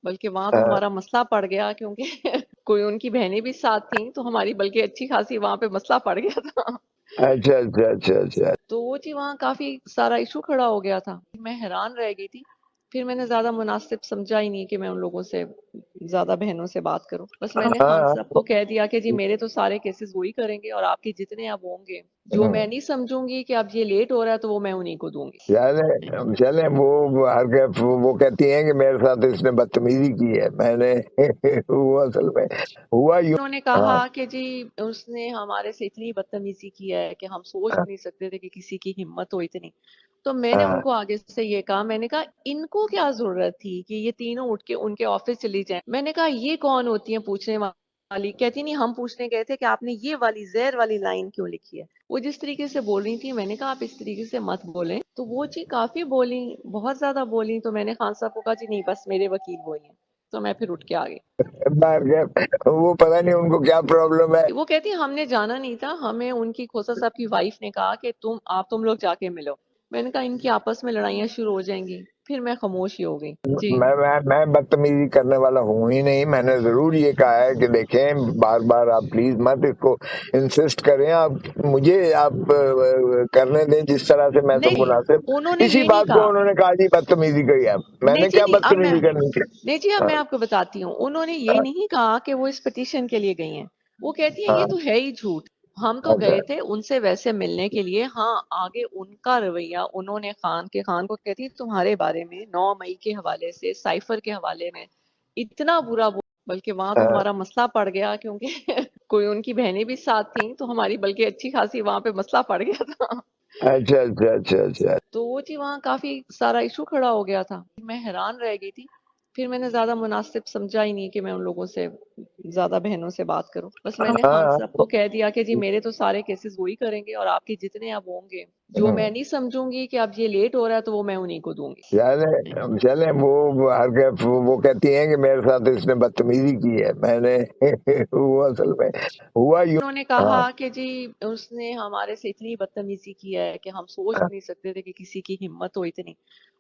بلکہ وہاں تو ہمارا مسئلہ پڑ گیا کیونکہ کوئی ان کی بہنیں بھی ساتھ تھیں تو ہماری بلکہ اچھی خاصی وہاں پہ مسئلہ پڑ گیا تھا. اچھا اچھا اچھا اچھا. تو وہ جی وہاں کافی سارا ایشو کھڑا ہو گیا تھا. میں حیران رہ گئی تھی. پھر میں نے زیادہ مناسب سمجھا ہی نہیں کہ میں ان لوگوں سے زیادہ بہنوں سے بات کروں. بس میں نے خان صاحب کو کہہ دیا کہ جی میرے تو سارے کیسز وہی کریں گے اور آپ کے جتنے اب ہوں گے جو میں نہیں سمجھوں گی کہ اب یہ لیٹ ہو رہا ہے تو وہ میں انہیں کو دوں گی. چلیں وہ کہتی ہیں کہ میرے ساتھ اس نے بدتمیزی کی ہے. میں نے وہ اصل میں ہوا یوں. انہوں نے کہا کہ جی اس نے ہمارے سے اتنی بدتمیزی کی ہے کہ ہم سوچ بھی نہیں سکتے تھے کہ کسی کی ہمت ہو اتنی. تو میں نے ان کو آگے سے یہ کہا, میں نے کہا ان کو کیا ضرورت تھی کہ یہ تینوں اٹھ کے ان کے آفس چلی جائیں. میں نے کہا یہ کون ہوتی ہیں پوچھنے والی. کہتی نہیں ہم پوچھنے گئے تھے کہ آپ نے یہ والی زہر والی لائن کیوں لکھی ہے. وہ جس طریقے سے بول رہی تھی میں نے کہا آپ اس طریقے سے مت بولیں. تو وہ جی کافی بولی, بہت زیادہ بولی. تو میں نے خان صاحب کو کہا جی نہیں بس میرے وکیل وہی ہیں. تو میں پھر اٹھ کے آ گئی. وہ پتہ نہیں ان کو کیا پرابلم ہے. وہ کہتی ہم نے جانا نہیں تھا, ہمیں ان کی کھوسا صاحب کی وائف نے کہا کہ تم لوگ جا کے ملو. میں نے کہا ان کی آپس میں لڑائیاں شروع ہو جائیں گی. پھر میں خاموش ہی ہو گئی. جی میں بدتمیزی کرنے والا ہوں ہی نہیں. میں نے ضرور یہ کہا ہے کہ دیکھیں بار بار آپ پلیز مت اس کو انسسٹ کریں. آپ مجھے آپ کرنے دیں جس طرح سے میں تو نہیں مناسب. انہوں نے اسی یہ نہیں بات کو کہا. انہوں نے کہا جی بدتمیزی کری ہے. میں نہیں نے جی کیا نہیں, بدتمیزی کرنی تھی. نہیں جی اب میں آپ کو بتاتی ہوں. انہوں نے یہ نہیں کہا کہ وہ اس پٹیشن کے لیے گئی ہیں. وہ کہتی ہیں یہ تو ہے ہی جھوٹ. ہم تو گئے تھے ان سے ویسے ملنے کے لیے. ہاں آگے ان کا رویہ انہوں نے خان کو کہتی تمہارے بارے میں 9 مئی کے حوالے سے سائفر کے حوالے میں اتنا برا بلکہ وہاں تو ہمارا مسئلہ پڑ گیا کیونکہ کوئی ان کی بہنیں بھی ساتھ تھیں تو ہماری بلکہ اچھی خاصی وہاں پہ مسئلہ پڑ گیا تھا. اچھا اچھا اچھا اچھا. تو وہ جی وہاں کافی سارا ایشو کھڑا ہو گیا تھا. میں حیران رہ گئی تھی. پھر میں نے زیادہ مناسب سمجھا ہی نہیں کہ میں ان لوگوں سے زیادہ بہنوں سے بات کروں. بس میں نے خان صاحب کو کہہ دیا کہ جی میرے تو سارے کیسز وہی کریں گے اور آپ کے جتنے اب ہوں گے جو میں نہیں سمجھوں گی کہ اب یہ لیٹ ہو رہا ہے تو وہ میں انہیں کو دوں گی. چلیں وہ کہتی ہیں کہ میرے ساتھ اس نے بدتمیزی کی ہے. میں نے وہ اصل میں ہوا یوں. انہوں نے کہا کہ جی اس نے ہمارے سے اتنی بدتمیزی کی ہے کہ ہم سوچ بھی نہیں سکتے تھے کہ کسی کی ہمت ہو اتنی.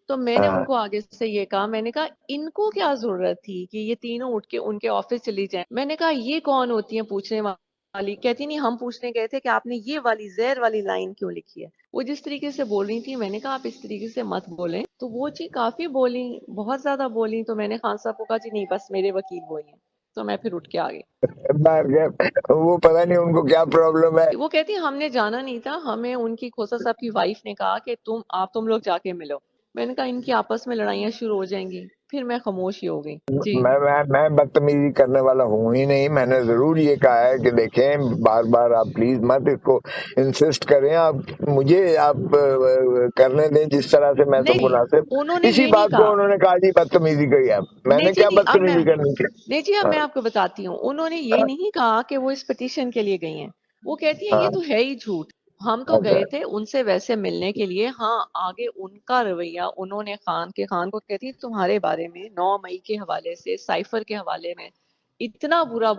تو میں نے ان کو آگے سے یہ کہا, میں نے کہا ان کو کیا ضرورت تھی کہ یہ تینوں اٹھ کے ان کے آفس چلی جائیں. میں نے کہا یہ کون ہوتی ہیں پوچھنے والی. کہتی نہیں ہم پوچھنے گئے تھے کہ آپ نے یہ والی زہر والی لائن کیوں لکھی ہے. وہ جس طریقے سے بول رہی تھی میں نے کہا آپ اس طریقے سے مت بولیں. تو وہ جی کافی بولی, بہت زیادہ بولی. تو میں نے خان صاحب کو کہا جی نہیں بس میرے وکیل وہی ہیں. تو میں پھر اٹھ کے آ گئی. وہ پتہ نہیں ان کو کیا پرابلم ہے. وہ کہتی ہم نے جانا نہیں تھا, ہمیں ان کی کھوسا صاحب کی وائف نے کہا کہ تم لوگ جا کے ملو. میں نے کہا ان کی آپس میں لڑائیاں شروع ہو جائیں گی. پھر میں خاموش ہی ہو گئی. جی میں بدتمیزی کرنے والا ہوں ہی نہیں. میں نے ضرور یہ کہا ہے کہ دیکھیں بار بار آپ پلیز مت اس کو انسسٹ کریں. آپ مجھے آپ کرنے دیں جس طرح سے میں تو نہیں مناسب. انہوں نے اسی یہ نہیں بات کو کہا. انہوں نے کہا جی بدتمیزی کری ہے. میں نہیں نے جی کیا نہیں اب میں بدتمیزی کرنی تھی. نہیں جی اب میں آپ کو بتاتی ہوں. انہوں نے یہ نہیں کہا کہ وہ اس پٹیشن کے لیے گئی ہیں. وہ کہتی ہیں یہ تو ہے ہی جھوٹ. ہم تو گئے تھے ان سے ویسے ملنے کے لیے. ہاں آگے ان کا رویہ انہوں نے خان کو کہتی تمہارے بارے میں 9 مئی کے حوالے سے سائفر کے حوالے میں اتنا برا